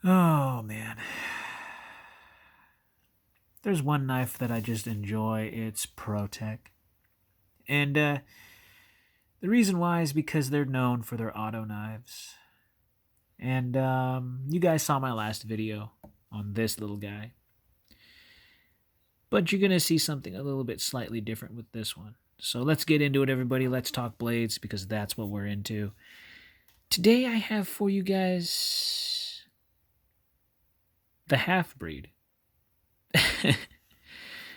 Oh, man. There's one knife that I just enjoy. It's ProTech. And the reason why is because they're known for their auto knives. And you guys saw my last video on this little guy. But you're going to see something a little bit slightly different with this one. So let's get into it, everybody. Let's talk blades because that's what we're into. Today I have for you guys the half-breed.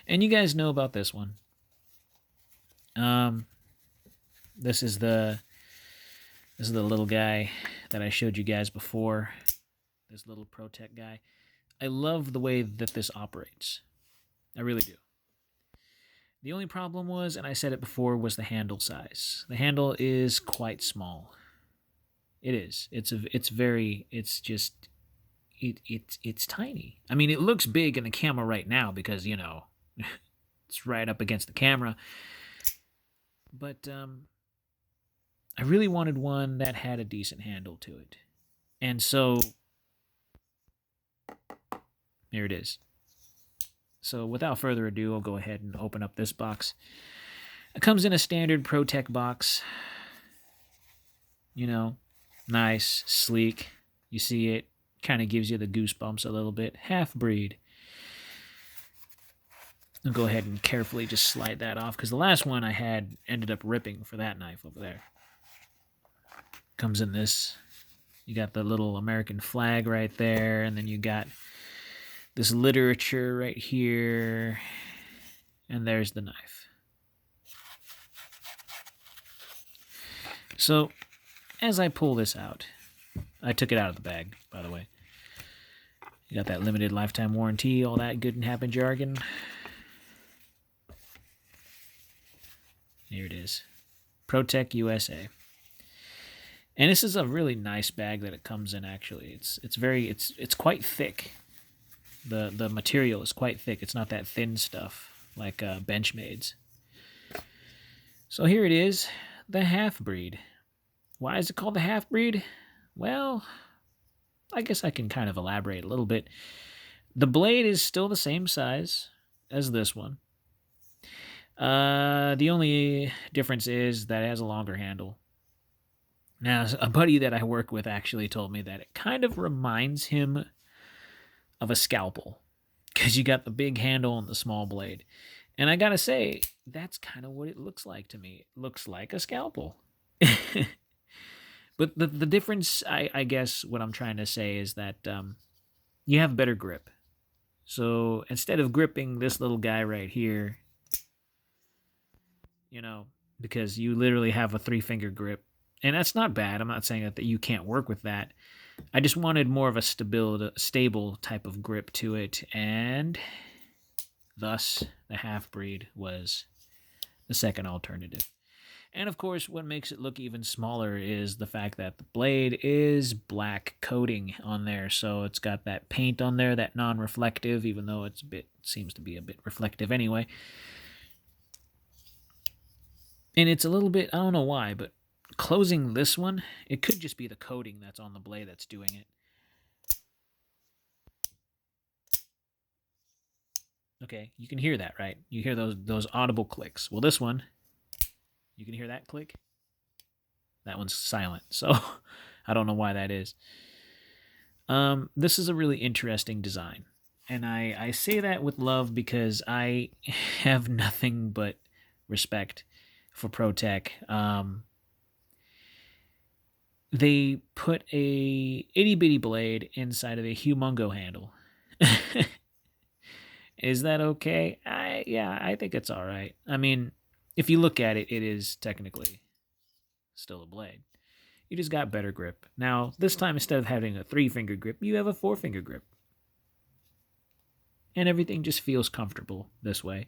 And you guys know about this one. This is the little guy that I showed you guys before. This little ProTech guy. I love the way that this operates. I really do. The only problem was, and I said it before, was the handle size. The handle is quite small. It is. It's tiny. I mean, it looks big in the camera right now because, you know, it's right up against the camera. But I really wanted one that had a decent handle to it. And so here it is. So without further ado, I'll go ahead and open up this box. It comes in a standard ProTech box. You know, nice, sleek. You see it, kind of gives you the goosebumps a little bit. Half-breed. I'll go ahead and carefully just slide that off because the last one I had ended up ripping for that knife over there. Comes in this. You got the little American flag right there, and then you got this literature right here, and there's the knife. So, as I pull this out, I took it out of the bag, by the way. You got that limited lifetime warranty, all that good and happy jargon. Here it is. ProTech USA. And this is a really nice bag that it comes in, actually. It's quite thick. The material is quite thick. It's not that thin stuff like Benchmade's. So here it is, the half-breed. Why is it called the half-breed? Well, I guess I can kind of elaborate a little bit. The blade is still the same size as this one. The only difference is that it has a longer handle. Now, a buddy that I work with actually told me that it kind of reminds him of a scalpel because you got the big handle and the small blade. And I gotta say, that's kind of what it looks like to me. It looks like a scalpel. But the difference, I guess, what I'm trying to say is that you have better grip. So instead of gripping this little guy right here, you know, because you literally have a 3-finger grip, and that's not bad. I'm not saying that you can't work with that. I just wanted more of a stable type of grip to it, and thus the half-breed was the second alternative. And of course, what makes it look even smaller is the fact that the blade is black coating on there. So it's got that paint on there, that non-reflective, even though seems to be a bit reflective anyway. And it's a little bit, I don't know why, but closing this one, it could just be the coating that's on the blade that's doing it. Okay, you can hear that, right? You hear those audible clicks. Well, this one, you can hear that click. That one's silent, so I don't know why that is. This is a really interesting design, and I say that with love because I have nothing but respect for ProTech. They put a itty-bitty blade inside of a humongo handle. Is that okay? Yeah, I think it's all right. I mean, if you look at it, it is technically still a blade. You just got better grip. Now, this time, instead of having a 3-finger grip, you have a 4-finger grip. And everything just feels comfortable this way.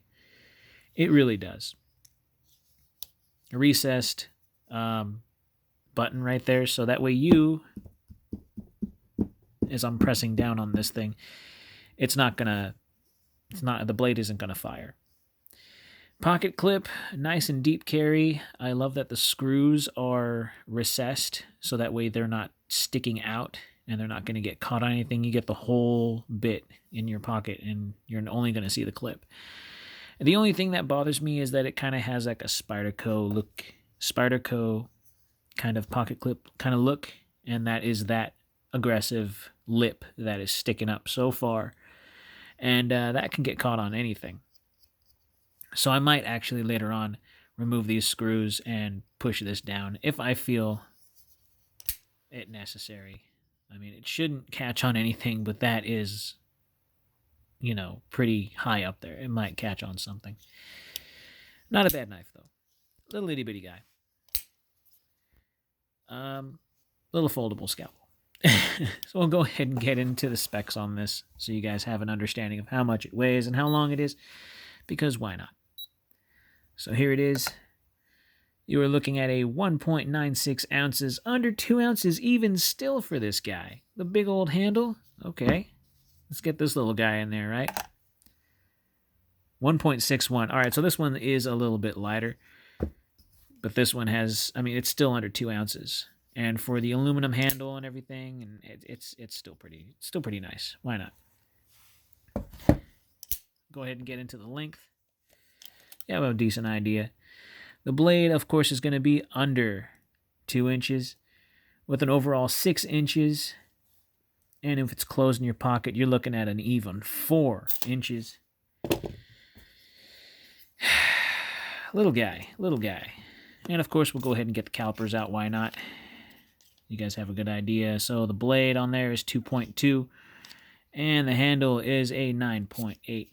It really does. A recessed button right there, so that way you, as I'm pressing down on this thing, the blade isn't gonna fire. Pocket clip, nice and deep carry. I love that the screws are recessed, so that way they're not sticking out and they're not going to get caught on anything. You get the whole bit in your pocket, and you're only going to see the clip. And the only thing that bothers me is that it kind of has like a Spyderco kind of pocket clip kind of look, and that is that aggressive lip that is sticking up so far, and that can get caught on anything. So I might actually later on remove these screws and push this down if I feel it necessary. I mean, it shouldn't catch on anything, but that is, pretty high up there. It might catch on something. Not a bad knife, though. Little itty bitty guy. Little foldable scalpel. So we'll go ahead and get into the specs on this so you guys have an understanding of how much it weighs and how long it is, because why not? So here it is. You are looking at a 1.96 ounces, under 2 ounces even still for this guy. The big old handle. Okay. Let's get this little guy in there, right? 1.61. All right, so this one is a little bit lighter. But this one has, it's still under 2 ounces. And for the aluminum handle and everything, and it's still pretty nice. Why not? Go ahead and get into the length. You have a decent idea. The blade, of course, is going to be under 2 inches with an overall 6 inches. And if it's closed in your pocket, you're looking at an even 4 inches. Little guy. And, of course, we'll go ahead and get the calipers out. Why not? You guys have a good idea. So the blade on there is 2.2, and the handle is a 9.8.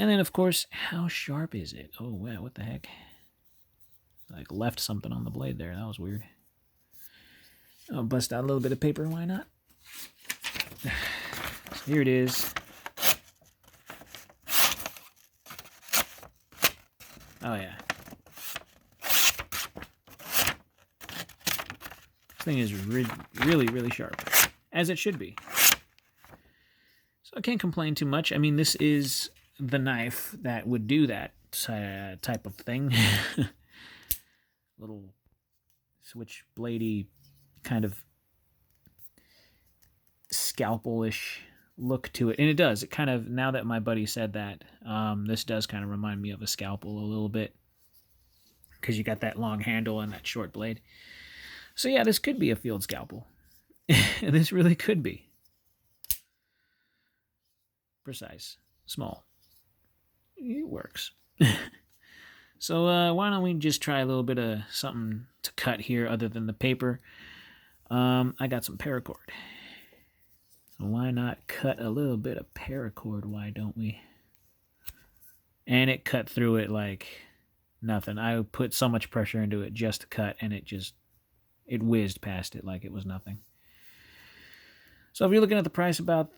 And then, of course, how sharp is it? Oh, wow, what the heck? Like left something on the blade there. That was weird. I'll bust out a little bit of paper. Why not? So here it is. Oh, yeah. This thing is really, really sharp, as it should be. So I can't complain too much. This is the knife that would do that type of thing. Little switchbladey kind of scalpel-ish look to it. And it does. It kind of, now that my buddy said that, this does kind of remind me of a scalpel a little bit, because you got that long handle and that short blade. So yeah, this could be a field scalpel. This really could be. Precise. Small. It works. So why don't we just try a little bit of something to cut here other than the paper. I got some paracord. So why not cut a little bit of paracord? Why don't we? And it cut through it like nothing. I put so much pressure into it just to cut, and it whizzed past it like it was nothing. So if you're looking at the price about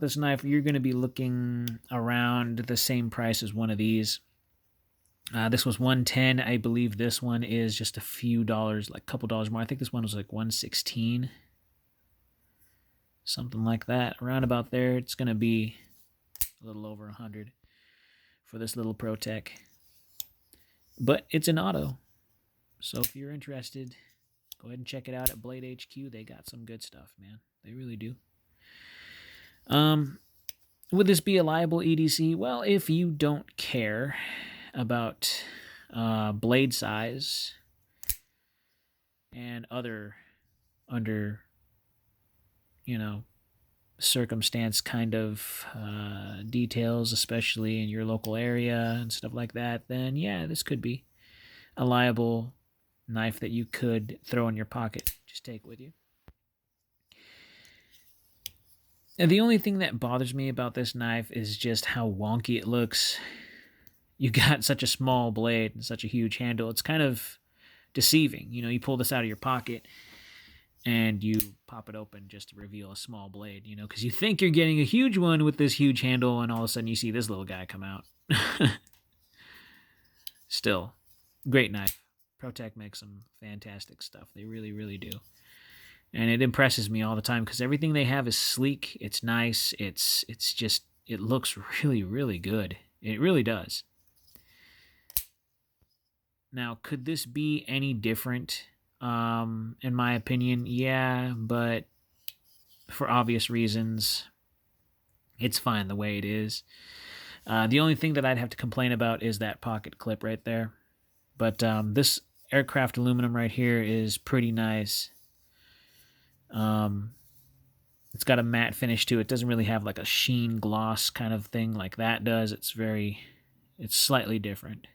this knife, you're going to be looking around the same price as one of these. This was $110. I believe this one is just a few dollars, like a couple dollars more. I think this one was like $116. Something like that. Around about there. It's going to be a little over $100 for this little ProTech. But it's an auto. So if you're interested, go ahead and check it out at Blade HQ. They got some good stuff, man. They really do. Would this be a liable EDC? Well, if you don't care about blade size and other under, circumstance kind of details, especially in your local area and stuff like that, then yeah, this could be a liable knife that you could throw in your pocket. Just take with you. And the only thing that bothers me about this knife is just how wonky it looks. You got such a small blade and such a huge handle. It's kind of deceiving. You pull this out of your pocket and you pop it open just to reveal a small blade, because you think you're getting a huge one with this huge handle, and all of a sudden you see this little guy come out. Still, great knife. ProTech makes some fantastic stuff. They really, really do. And it impresses me all the time because everything they have is sleek. It's nice. It's just, it looks really, really good. It really does. Now, could this be any different In my opinion, yeah, but for obvious reasons, it's fine the way it is. The only thing that I'd have to complain about is that pocket clip right there. But this aircraft aluminum right here is pretty nice. It's got a matte finish to it. It doesn't really have like a sheen gloss kind of thing like that does. It's slightly different.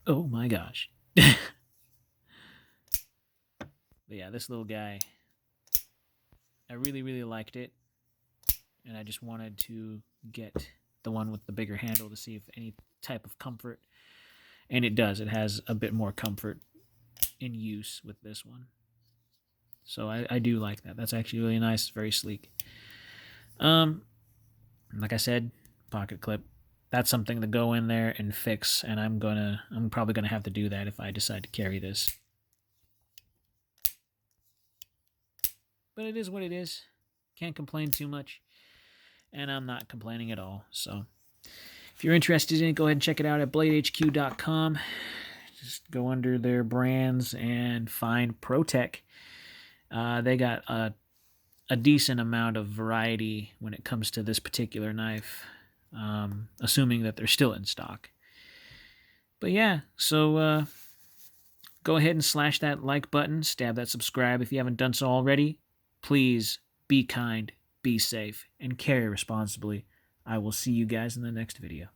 Oh my gosh. But yeah, this little guy, I really, really liked it. And I just wanted to get the one with the bigger handle to see if any type of comfort. And it does. It has a bit more comfort in use with this one. So I do like that. That's actually really nice. Very sleek. Like I said, pocket clip. That's something to go in there and fix, and I'm probably gonna have to do that if I decide to carry this. But it is what it is. Can't complain too much. And I'm not complaining at all. So if you're interested in it, go ahead and check it out at bladehq.com. Just go under their brands and find ProTech. They got a decent amount of variety when it comes to this particular knife, assuming that they're still in stock. But yeah, so go ahead and slash that like button, stab that subscribe if you haven't done so already. Please be kind, be safe, and carry responsibly. I will see you guys in the next video.